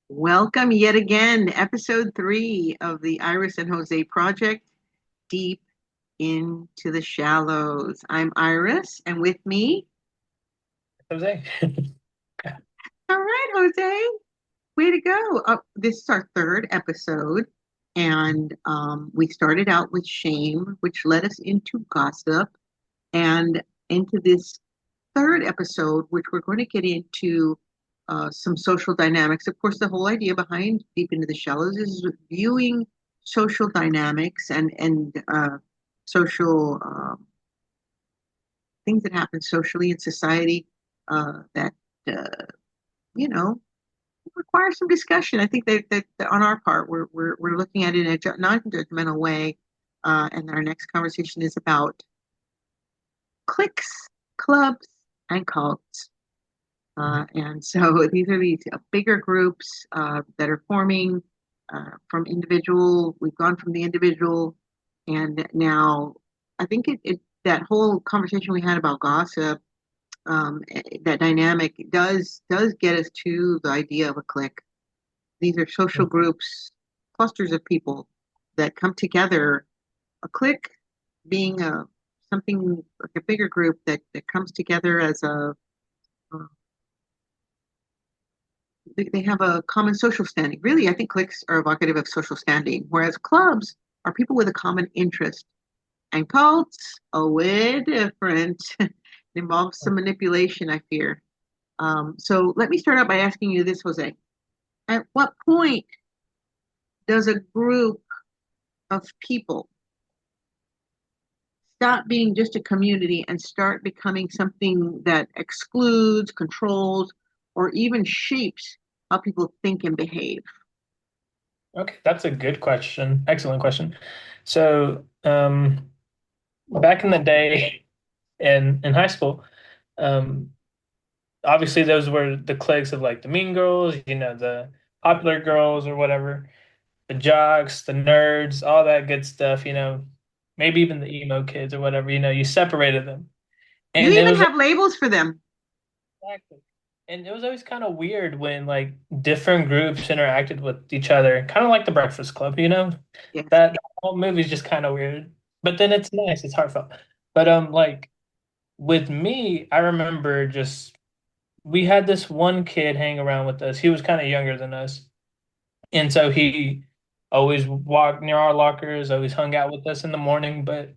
Welcome yet again, episode 3 of the Iris and Jose Project, Deep into the Shallows. I'm Iris, and with me, Jose. all right, Jose, way to go. This is our third episode, and we started out with shame, which led us into gossip, and into this third episode, which we're going to get into some social dynamics. Of course, the whole idea behind Deep into the Shallows is viewing social dynamics and social things that happen socially in society that uh, you know require some discussion. I think that on our part, we're looking at it in a non-judgmental way, and our next conversation is about cliques, clubs, and cults. And so these are these bigger groups that are forming from individual. We've gone from the individual, and now I think that whole conversation we had about gossip, that dynamic does get us to the idea of a clique. These are social groups, clusters of people that come together. A clique being a something like a bigger group that comes together as a they have a common social standing. Really, I think cliques are evocative of social standing, whereas clubs are people with a common interest. And cults are way different. It involves some manipulation, I fear. So let me start out by asking you this, Jose. At what point does a group of people stop being just a community and start becoming something that excludes, controls, or even shapes how people think and behave? Okay, that's a good question. Excellent question. So, back in the day in high school, um, obviously those were the cliques of like the mean girls, the popular girls or whatever, the jocks, the nerds, all that good stuff, maybe even the emo kids or whatever, you separated them. You And it even was have labels for them. exactly. And it was always kind of weird when like different groups interacted with each other, kind of like the Breakfast Club. Yes. That whole movie's just kind of weird. But then it's nice, it's heartfelt. But like with me, I remember just we had this one kid hang around with us. He was kind of younger than us. And so he always walked near our lockers, always hung out with us in the morning. But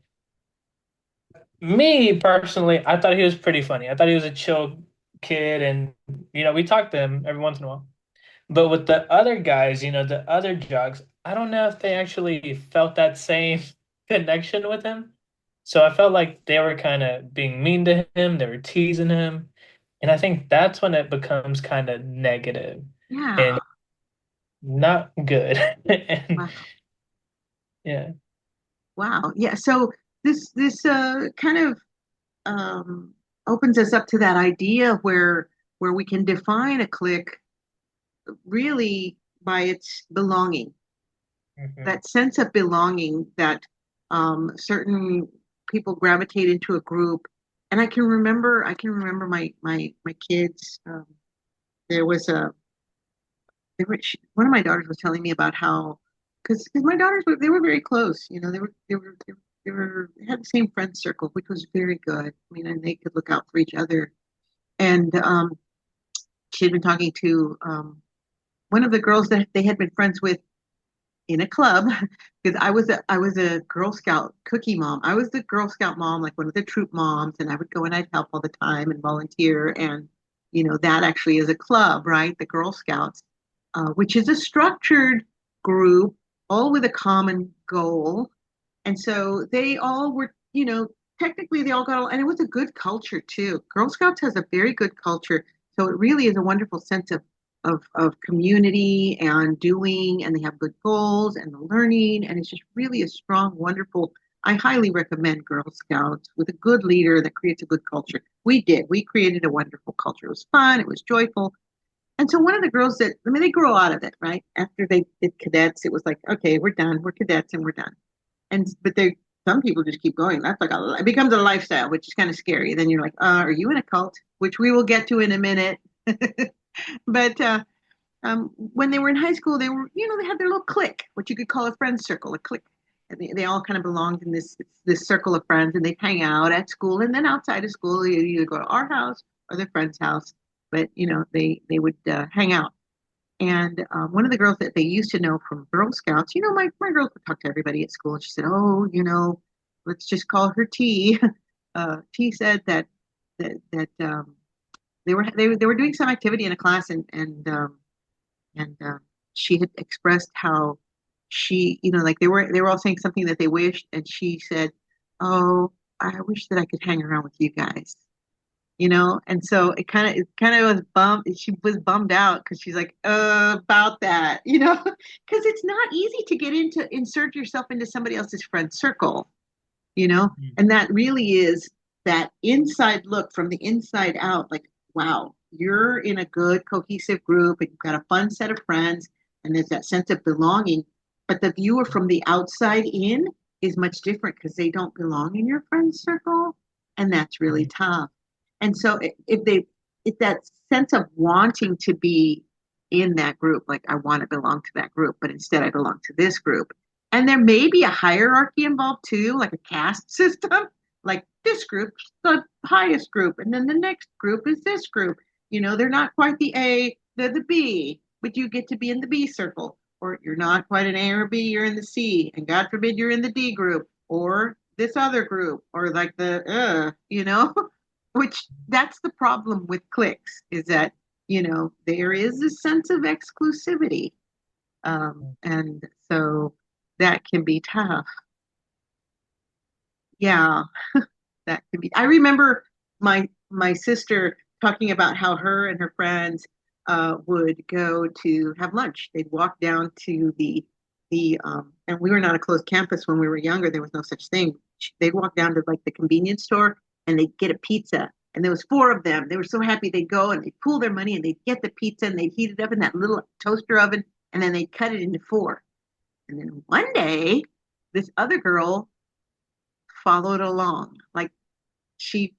me personally, I thought he was pretty funny. I thought he was a chill kid and we talked to him every once in a while. But with the other guys, the other jocks, I don't know if they actually felt that same connection with him. So I felt like they were kind of being mean to him, they were teasing him. And I think that's when it becomes kind of negative and Yeah. not good. And Wow. yeah. Wow. Yeah. So this kind of um, opens us up to that idea where we can define a clique really by its belonging, Mhm. that sense of belonging that certain people gravitate into a group. And I can remember my kids. There was a one of my daughters was telling me about how because my daughters they were very close. They had the same friend circle, which was very good. I mean, and they could look out for each other. And she had been talking to one of the girls that they had been friends with in a club because I was a Girl Scout cookie mom. I was the Girl Scout mom, like one of the troop moms, and I would go and I'd help all the time and volunteer. And that actually is a club, right? The Girl Scouts, which is a structured group, all with a common goal. And so they all were, technically they all got all, and it was a good culture too. Girl Scouts has a very good culture. So it really is a wonderful sense of community and doing, and they have good goals and the learning. And it's just really a strong, wonderful, I highly recommend Girl Scouts with a good leader that creates a good culture. We did. We created a wonderful culture. It was fun. It was joyful. And so one of the girls that, I mean, they grow out of it, right? After they did cadets, it was like, okay, we're done. We're cadets and we're done. But some people just keep going. That's like it becomes a lifestyle, which is kind of scary. Then you're like, are you in a cult? Which we will get to in a minute. But when they were in high school, they were, they had their little clique, what you could call a friend circle, a clique. And they all kind of belonged in this circle of friends, and they'd hang out at school, and then outside of school, you either go to our house or their friend's house. But they would hang out. And one of the girls that they used to know from Girl Scouts, my girls would talk to everybody at school. And she said, "Oh, let's just call her T." T said that they were doing some activity in a class, and she had expressed how like they were all saying something that they wished, and she said, "Oh, I wish that I could hang around with you guys." And so it kind of was bummed. She was bummed out because she's like, about that, because it's not easy to get into insert yourself into somebody else's friend circle, Mm. and that really is that inside look from the inside out, like, wow, you're in a good cohesive group and you've got a fun set of friends, and there's that sense of belonging. But the viewer from the outside in is much different because they don't belong in your friend circle, and that's really Mhm. tough. And so if that sense of wanting to be in that group, like I want to belong to that group, but instead I belong to this group. And there may be a hierarchy involved too, like a caste system. Like this group's the highest group, and then the next group is this group. They're not quite the A, they're the B, but you get to be in the B circle. Or you're not quite an A or B, you're in the C, and God forbid you're in the D group or this other group, or like which that's the problem with cliques is that, there is a sense of exclusivity. And so that can be tough. Yeah, that can be. I remember my sister talking about how her and her friends would go to have lunch. They'd walk down to and we were not a closed campus when we were younger. There was no such thing. They'd walk down to like the convenience store and they'd get a pizza. And there was four of them. They were so happy they'd go and they'd pool their money and they'd get the pizza and they'd heat it up in that little toaster oven and then they'd cut it into four. And then one day, this other girl followed along. Like she,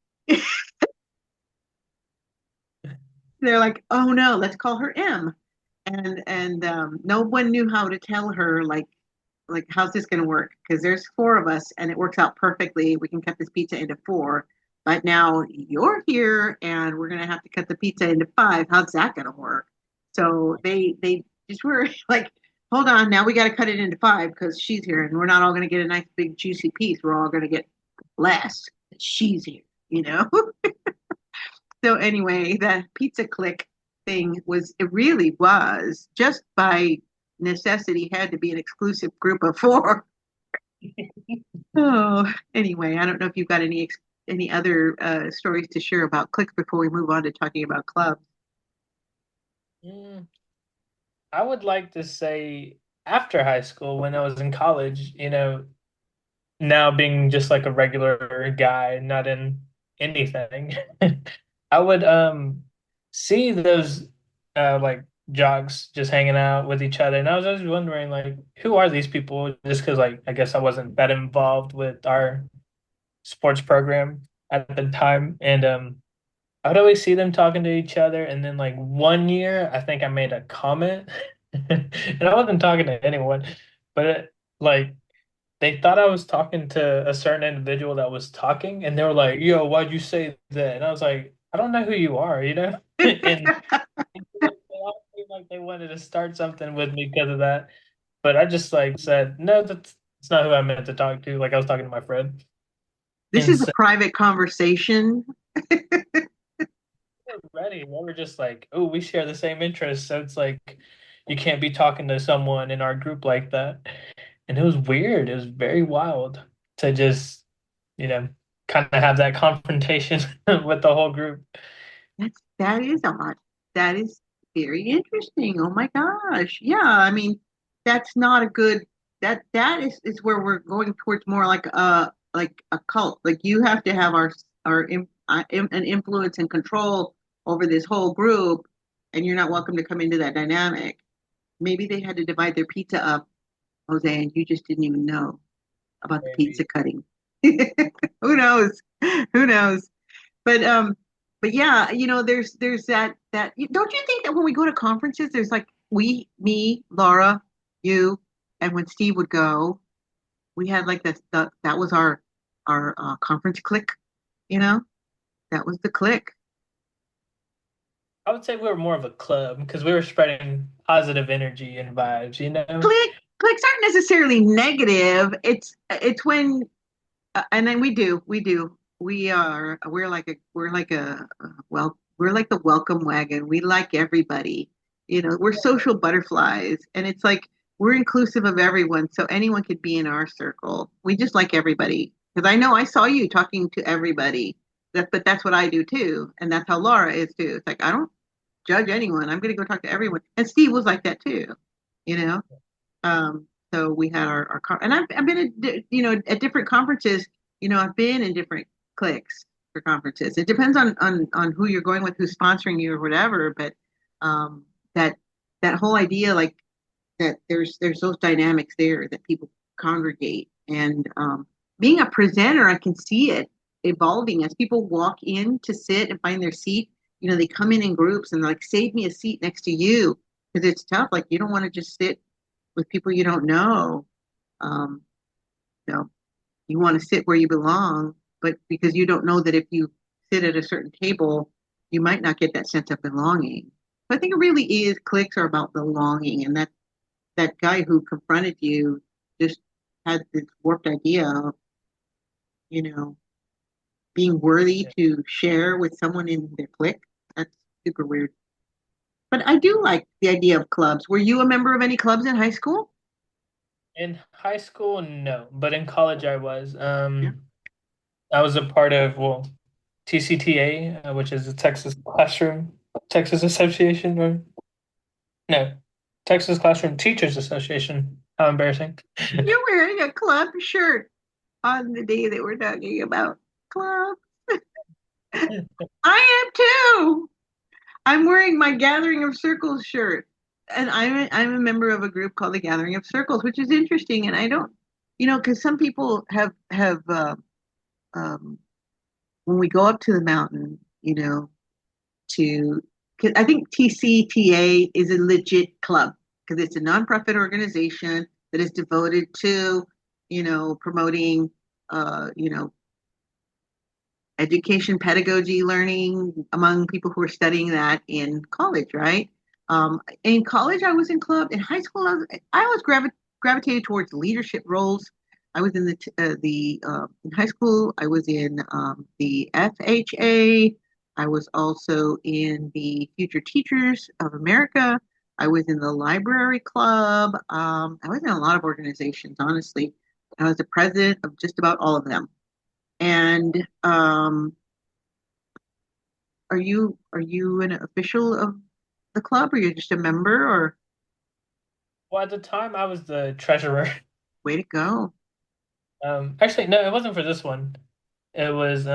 they're like, oh no, let's call her M. And no one knew how to tell her like how's this going to work? Because there's four of us and it works out perfectly. We can cut this pizza into four. But now you're here and we're going to have to cut the pizza into five. How's that going to work? So they just were like, hold on, now we got to cut it into five because she's here and we're not all going to get a nice big juicy piece. We're all going to get less. She's here, you know? So anyway, the pizza click thing it really was just by necessity had to be an exclusive group of four. Oh, anyway, I don't know if you've got any other stories to share about clicks before we move on to talking about clubs. Mm, I would like to say after high school, when I was in college, now being just like a regular guy, not in anything, I would see those like jocks just hanging out with each other, and I was always wondering like, who are these people? Just because like I guess I wasn't that involved with our sports program at the time, and I'd always see them talking to each other, and then like one year, I think I made a comment, and I wasn't talking to anyone, but like they thought I was talking to a certain individual that was talking, and they were like, "Yo, why'd you say that?" And I was like, "I don't know who you are, you know?" And they all seemed like they wanted to start something with me because of that, but I just like said, "No, that's not who I meant to talk to." Like I was talking to my friend, This and is a so private conversation. we were ready. We were just like, "Oh, we share the same interests," so it's like you can't be talking to someone in our group like that. And it was weird. It was very wild to just, you know, kind of have that confrontation with the whole group. That is odd. That is very interesting. Oh my gosh. Yeah, I mean, that's not a good that is where we're going towards more like a cult. Like you have to have an influence and control over this whole group, and you're not welcome to come into that dynamic. Maybe they had to divide their pizza up, Jose, and you just didn't even know about the pizza Maybe. cutting. Who knows? Who knows? But but yeah, there's that. Don't you think that when we go to conferences, there's like me, Laura, you, and when Steve would go, we had like that was our conference clique, you know, that was the clique. I would say we were more of a club because we were spreading positive energy and vibes, you know? Cliques aren't necessarily negative. It's when and then we're like the welcome wagon. We like everybody. We're social butterflies, and it's like we're inclusive of everyone, so anyone could be in our circle. We just like everybody. Because I know I saw you talking to everybody. But that's what I do too, and that's how Laura is too. It's like I don't judge anyone. I'm going to go talk to everyone. And Steve was like that too, you know. So we had and I've been at different conferences. I've been in different cliques for conferences. It depends on who you're going with, who's sponsoring you or whatever. But um, that that whole idea, like that, there's those dynamics there that people congregate. And being a presenter, I can see it evolving as people walk in to sit and find their seat. They come in groups and like, save me a seat next to you because it's tough. Like you don't want to just sit with people you don't know. Um, you know, you want to sit where you belong, but because you don't know that if you sit at a certain table, you might not get that sense of belonging. So I think it really is cliques are about belonging, and that guy who confronted you just had this warped idea of, you know, being worthy Yeah. to share with someone in their clique. That's super weird. But I do like the idea of clubs. Were you a member of any clubs in high school? In high school, no, but in college I was. Yeah. I was a part of, well, TCTA, which is the Texas Association, or no, Texas Classroom Teachers Association. How embarrassing. You're wearing a club shirt on the day that we're talking about club. I am too. I'm wearing my Gathering of Circles shirt, and I'm a member of a group called the Gathering of Circles, which is interesting. And I don't, because some people have um, when we go up to the mountain, to cause I think TCTA is a legit club because it's a nonprofit organization that is devoted to, promoting, education, pedagogy, learning among people who are studying that in college, right? In college, I was in club. In high school, I gravitated towards leadership roles. I was in in high school. I was in the FHA. I was also in the Future Teachers of America. I was in the library club. I was in a lot of organizations, honestly. I was the president of just about all of them. And are you an official of the club, or you're just a member, or Well, at the time I was the treasurer. way to go? Actually, no, it wasn't for this one. It was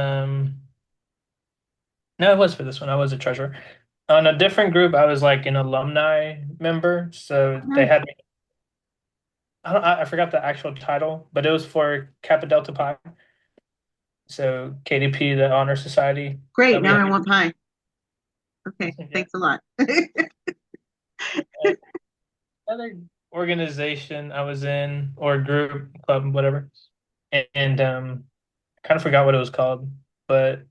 no, it was for this one. I was a treasurer. On a different group, I was like an alumni member. So they Nice. had me, I forgot the actual title, but it was for Kappa Delta Pi. So KDP, the Honor Society Great. that we Now have. I want pie. Okay. Yeah. Thanks a lot. And another organization I was in, or group, club, whatever. And I kind of forgot what it was called, but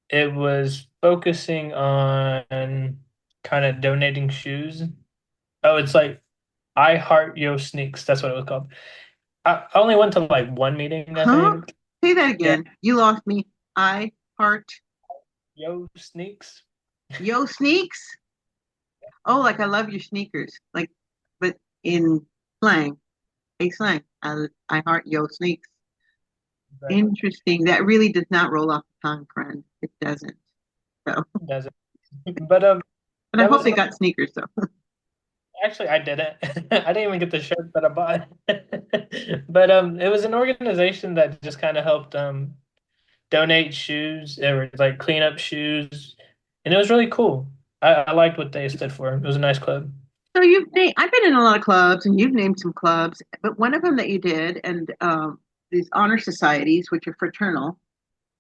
it was focusing on kind of donating shoes. Oh, it's like I Heart Yo Sneaks. That's what it was called. I only went to like one meeting, I Huh? think. Say that Yeah, again. You lost me. I heart Yo Sneaks. yo sneaks. Oh, like I love your sneakers. Like, but in slang, a slang. I heart yo sneaks. Exactly. Interesting. That really does not roll off the tongue, friend. It doesn't. So, Does it? But but I that hope was they got sneakers though. actually I didn't. I didn't even get the shirt that I bought. But it was an organization that just kind of helped donate shoes or like clean up shoes, and it was really cool. I liked what they stood for. It was a nice club. So I've been in a lot of clubs, and you've named some clubs, but one of them that you did, and these honor societies, which are fraternal,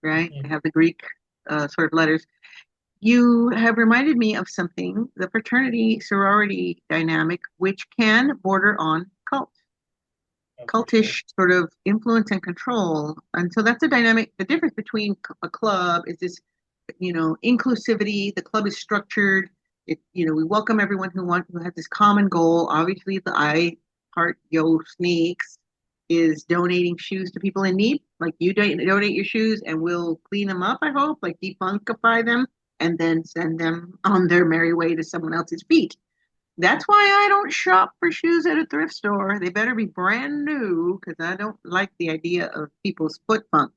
right? They Mhm. have the Greek sort of letters. you have reminded me of something, the fraternity sorority dynamic, which can border on Oh, for sure. cultish sort of influence and control. And so that's a dynamic. The difference between a club is this, inclusivity. The club is structured. We welcome everyone who has this common goal. Obviously, the I Heart Yo Sneaks is donating shoes to people in need. Like you donate your shoes and we'll clean them up, I hope, like defunctify them and then send them on their merry way to someone else's feet. That's why I don't shop for shoes at a thrift store. They better be brand new because I don't like the idea of people's foot funk.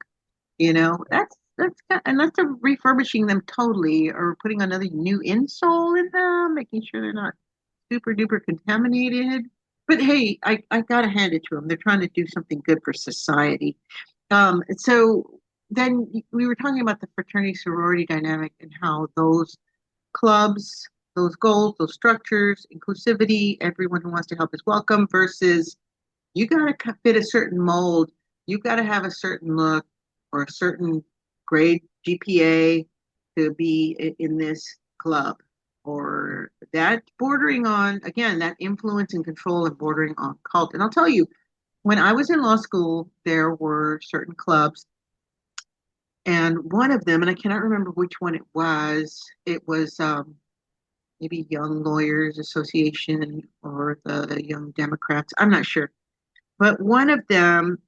Unless they're refurbishing them totally or putting another new insole in them, making sure they're not super duper contaminated. But hey, I gotta hand it to them. They're trying to do something good for society. So then we were talking about the fraternity sorority dynamic and how those clubs, those goals, those structures, inclusivity, everyone who wants to help is welcome versus you got to fit a certain mold. You got to have a certain look or a certain grade GPA to be in this club or that bordering on, again, that influence and control and bordering on cult. And I'll tell you, when I was in law school, there were certain clubs and one of them, and I cannot remember which one it was maybe Young Lawyers Association or the Young Democrats. I'm not sure. But one of them,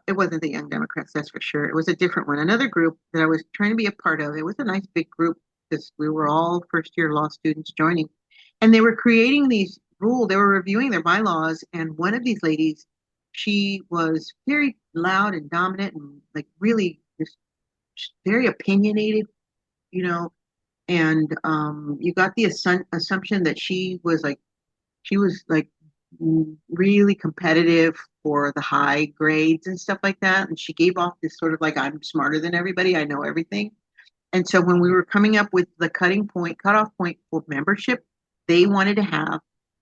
it wasn't the Young Democrats, that's for sure. It was a different one, another group that I was trying to be a part of. It was a nice big group because we were all first year law students joining. And they were creating these rules, they were reviewing their bylaws. And one of these ladies, she was very loud and dominant and like really just very opinionated, you know. And you got the assumption that she was like really competitive for the high grades and stuff like that. And she gave off this sort of like, I'm smarter than everybody, I know everything. And so when we were coming up with the cutoff point for membership, they wanted to have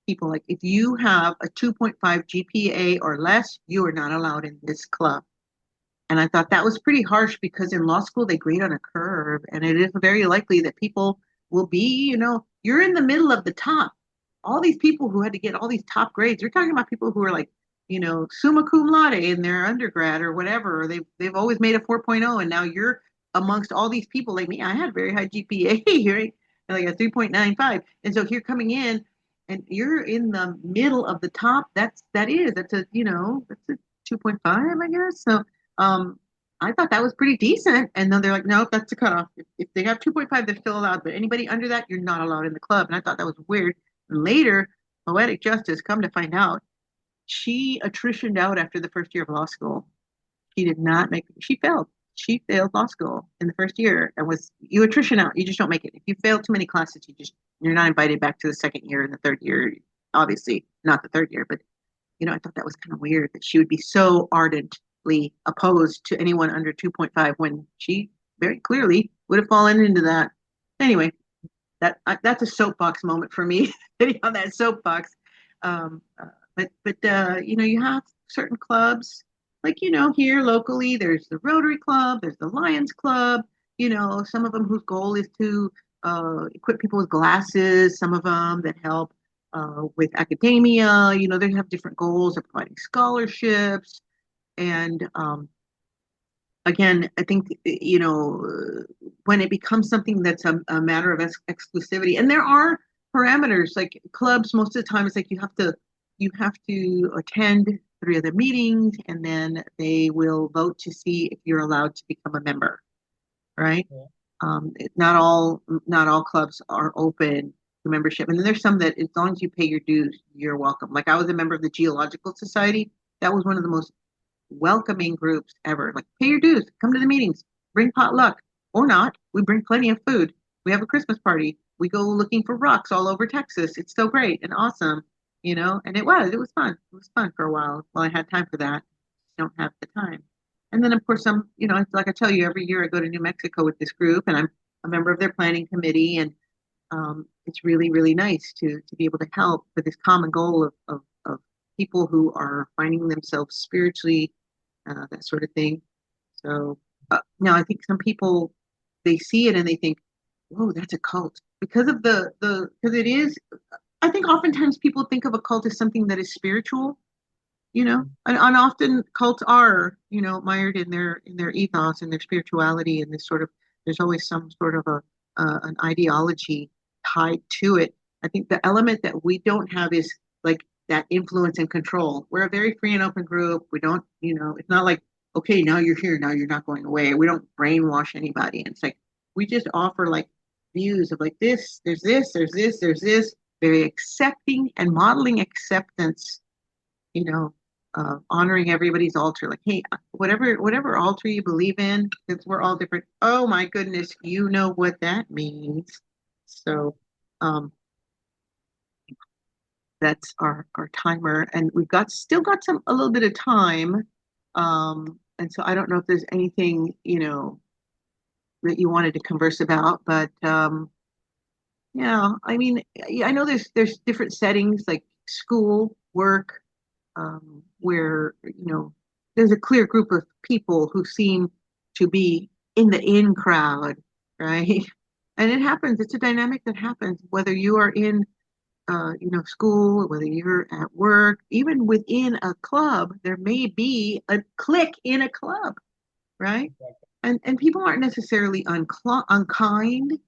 people like, if you have a 2.5 GPA or less, you are not allowed in this club. And I thought that was pretty harsh because in law school, they grade on a curve. And it is very likely that people will be, you're in the middle of the top. All these people who had to get all these top grades, you're talking about people who are like, summa cum laude in their undergrad or whatever. Or they've always made a 4.0, and now you're amongst all these people like me. I had a very high GPA, right? Like a 3.95. And so here coming in, and you're in the middle of the top. That's a 2.5, I guess. So um, I thought that was pretty decent. And then they're like, no, that's a cutoff. If they have 2.5, they're still allowed. But anybody under that, you're not allowed in the club. And I thought that was weird. And later, poetic justice, come to find out, she attritioned out after the first year of law school. She did not make, she failed. She failed law school in the first year and you attrition out. You just don't make it. If you fail too many classes, you're not invited back to the second year and the third year. Obviously, not the third year, but I thought that was kind of weird that she would be so ardently opposed to anyone under 2.5 when she very clearly would have fallen into that. Anyway, that's a soapbox moment for me, sitting on that soapbox. Um, uh, but you have certain clubs, like here locally, there's the Rotary Club, there's the Lions Club. Some of them whose goal is to equip people with glasses. Some of them that help with academia. They have different goals of providing scholarships. And again, I think, when it becomes something that's a matter of exclusivity, and there are parameters, like clubs, most of the time it's like you have to attend 3 other meetings, and then they will vote to see if you're allowed to become a member, right? Yeah. Not all clubs are open to membership, and then there's some that as long as you pay your dues, you're welcome. Like I was a member of the Geological Society. That was one of the most welcoming groups ever. Like, pay your dues, come to the meetings, bring potluck or not. We bring plenty of food. We have a Christmas party. We go looking for rocks all over Texas. It's so great and awesome, and it was fun. It was fun for a while. Well, I had time for that. Don't have the time. And then, of course, like I tell you, every year I go to New Mexico with this group, and I'm a member of their planning committee, and it's really, really nice to be able to help for this common goal of people who are finding themselves spiritually, that sort of thing. So now I think some people they see it and they think, whoa, that's a cult because of because it is. I think oftentimes people think of a cult as something that is spiritual, and often cults are, mired in their ethos and their spirituality and this sort of. There's always some sort of a an ideology tied to it. I think the element that we don't have is like that influence and control. We're a very free and open group. We don't, it's not like, okay, now you're here, now you're not going away. We don't brainwash anybody. And it's like we just offer like views of like there's this, very accepting and modeling acceptance, you know, honoring everybody's altar. Like, hey, whatever altar you believe in, because we're all different. Oh my goodness, you know what that means. So, um, that's our timer, and we've got still got some a little bit of time. And so I don't know if there's anything, that you wanted to converse about, but yeah, I mean, yeah, I know there's different settings like school, work, where there's a clear group of people who seem to be in the in crowd, right? And it happens. It's a dynamic that happens whether you are in school, whether you're at work, even within a club. There may be a clique in a club, right? And people aren't necessarily unkind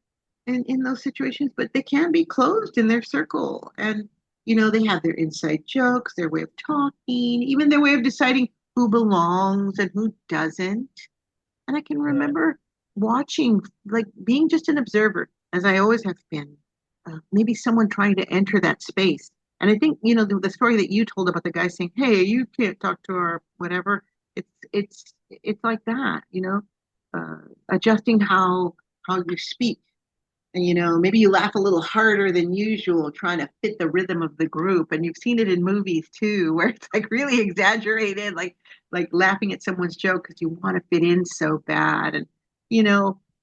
in those situations, but they can be closed in their circle. And, they have their inside jokes, their way of talking, even their way of deciding who belongs and who doesn't. And I can Yeah. remember watching, like being just an observer, as I always have been, maybe someone trying to enter that space. And I think, the story that you told about the guy saying, hey, you can't talk to our whatever. It's like that, adjusting how you speak. And maybe you laugh a little harder than usual trying to fit the rhythm of the group. And you've seen it in movies too, where it's like really exaggerated, like laughing at someone's joke because you want to fit in so bad. And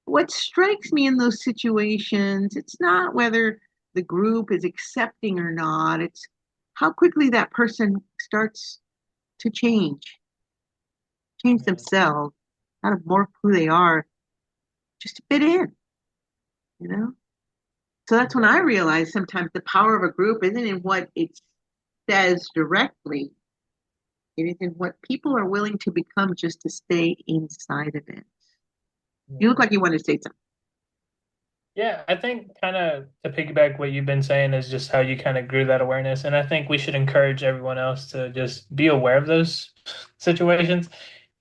what strikes me in those situations, it's not whether the group is accepting or not, it's how quickly that person starts to change Yeah. themselves, kind of morph who they are just to fit in, you know? So that's when I Exactly. realize sometimes the power of a group isn't in what it says directly. It is in what people are willing to become just to stay inside of it. You look Yeah. like you want to say something. Yeah, I think kind of to piggyback what you've been saying is just how you kind of grew that awareness. And I think we should encourage everyone else to just be aware of those situations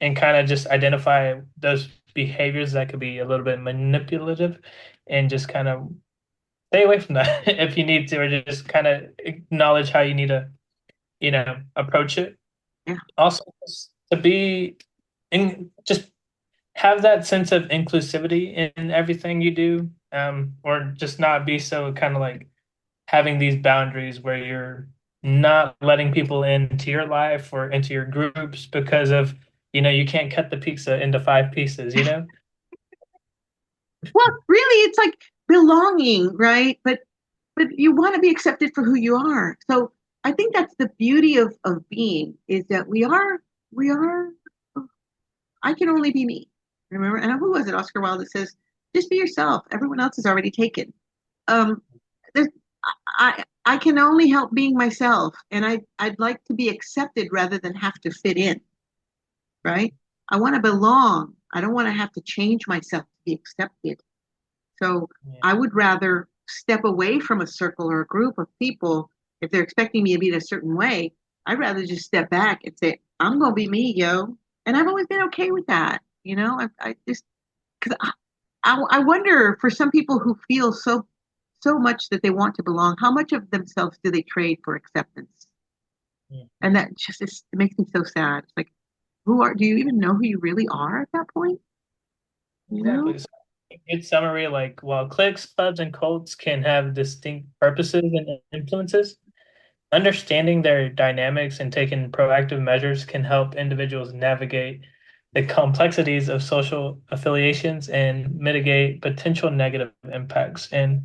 and kind of just identify those behaviors that could be a little bit manipulative and just kind of stay away from that if you need to, or just kind of acknowledge how you need to, approach it. Yeah. Also, just to be in, just have that sense of inclusivity in everything you do, or just not be so kind of like having these boundaries where you're not letting people into your life or into your groups because of, you can't cut the pizza into five pieces, you know? Well, really, it's like belonging, right? But you want to be accepted for who you are. So I think that's the beauty of being is that we are I can only be me. Remember? And who was it? Oscar Wilde that says, just be yourself. Everyone else is already taken. Um, there's, I can only help being myself, and I'd like to be accepted rather than have to fit in, right? I want to belong. I don't want to have to change myself to be accepted. So Yeah. I would rather step away from a circle or a group of people if they're expecting me to be in a certain way. I'd rather just step back and say, I'm gonna be me, yo. And I've always been okay with that. I just because I wonder for some people who feel so much that they want to belong, how much of themselves do they trade for acceptance? And Mhm. that just it makes me so sad. It's like, do you even know who you really are at that point? You know? Exactly. So, a good summary, like while cliques, clubs, and cults can have distinct purposes and influences, understanding their dynamics and taking proactive measures can help individuals navigate the complexities of social affiliations and mitigate potential negative impacts. And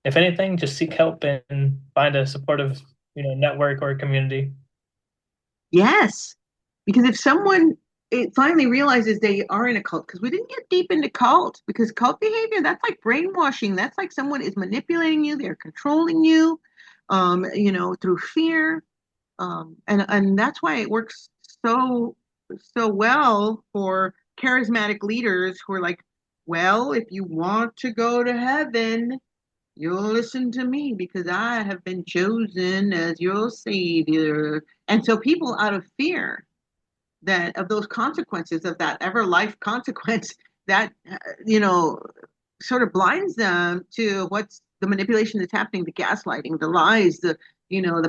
if anything, just seek help and find a supportive, network or community. Yes. Because if someone it finally realizes they are in a cult because we didn't get deep into cult because cult behavior, that's like brainwashing. That's like someone is manipulating you, they're controlling you, through fear. And that's why it works so so well for charismatic leaders who are like, well, if you want to go to heaven, you'll listen to me because I have been chosen as your savior. And so people out of fear that of those consequences of that ever life consequence that you know sort of blinds them to what's the manipulation that's happening, the gaslighting, the lies, the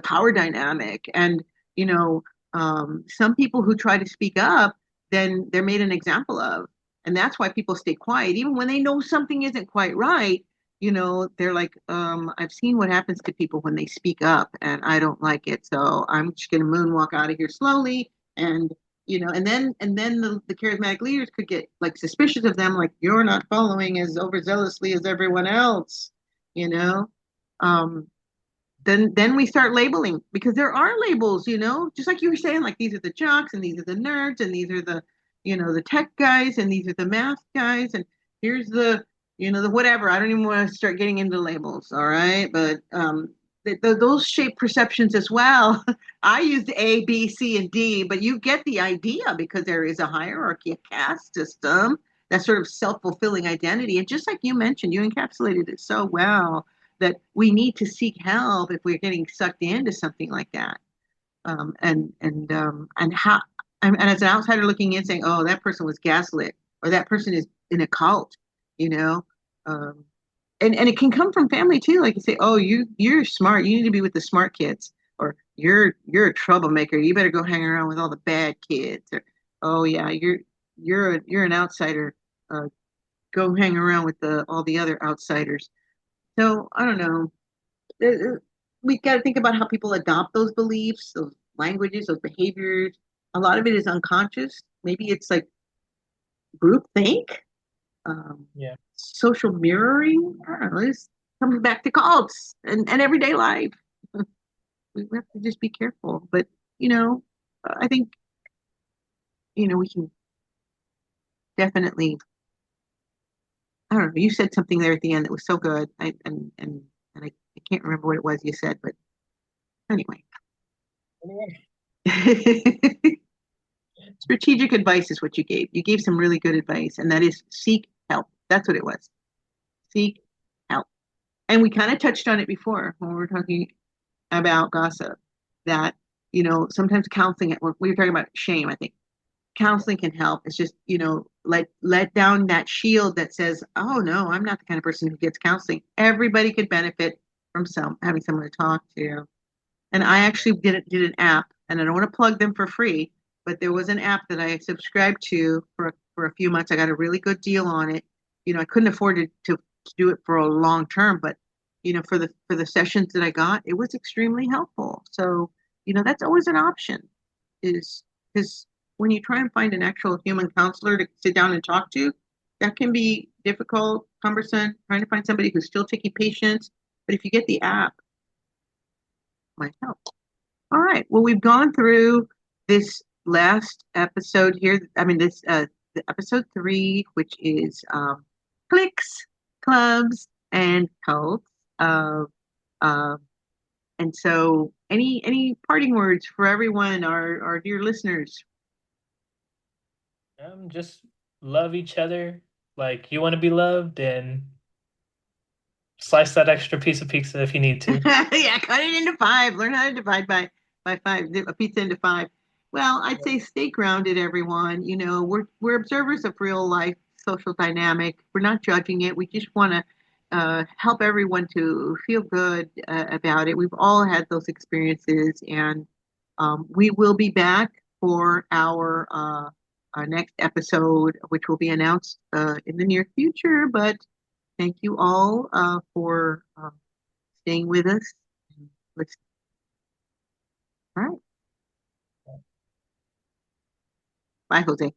power dynamic. And you know some people who try to speak up, then they're made an example of. And that's why people stay quiet even when they know something isn't quite right. They're like, I've seen what happens to people when they speak up and I don't like it, so I'm just going to moonwalk out of here slowly. And the charismatic leaders could get like suspicious of them, like you're not following as overzealously as everyone else, you know. Um, then we start labeling because there are labels, just like you were saying, like these are the jocks and these are the nerds and these are the tech guys and these are the math guys and here's the whatever. I don't even want to start getting into labels, all right? But those shape perceptions as well. I used A, B, C, and D, but you get the idea because there is a hierarchy, a caste system, that sort of self-fulfilling identity. And just like you mentioned, you encapsulated it so well that we need to seek help if we're getting sucked into something like that. And as an outsider looking in, saying, "Oh, that person was gaslit," or "That person is in a cult," you know. Um, and it can come from family too. Like you say, "Oh, you're smart. You need to be with the smart kids," or "You're a troublemaker. You better go hang around with all the bad kids," or "Oh yeah, you're an outsider. Uh, Go hang around with the all the other outsiders." So I don't know. We got to think about how people adopt those beliefs, those languages, those behaviors. A lot of it is unconscious. Maybe it's like group think, Yeah. social mirroring. I don't know. This comes back to cults and everyday life. We have to just be careful. But, you know, I think, we can definitely, I don't know. You said something there at the end that was so good. I can't remember what it was you said, but anyway. Anyway. Strategic advice is what you gave. You gave some really good advice, and that is seek help. That's what it was. Seek help. And we kind of touched on it before when we were talking about gossip, that, sometimes counseling, we were talking about shame, I think. Counseling can help. It's just, let down that shield that says, oh no, I'm not the kind of person who gets counseling. Everybody could benefit from having someone to talk to. And I actually did an app, and I don't want to plug them for free, but there was an app that I subscribed to for a few months. I got a really good deal on it. I couldn't afford to do it for a long term, but for the sessions that I got, it was extremely helpful. So, that's always an option, is because when you try and find an actual human counselor to sit down and talk to, that can be difficult, cumbersome, trying to find somebody who's still taking patients. But if you get the app, it might help. All right. Well, we've gone through this last episode here. I mean, the episode 3, which is cliques, clubs, and cults. Uh, uh, and so, any parting words for everyone, our dear listeners? Just love each other like you want to be loved and slice that extra piece of pizza if you need to. Yeah, cut it into five. Learn how to divide by five. A pizza into five. Well, I'd say stay grounded, everyone. We're observers of real life social dynamic. We're not judging it. We just want to help everyone to feel good about it. We've all had those experiences, and we will be back for our next episode, which will be announced in the near future. But thank you all for staying with us. Let's, all right. Bye, Jose.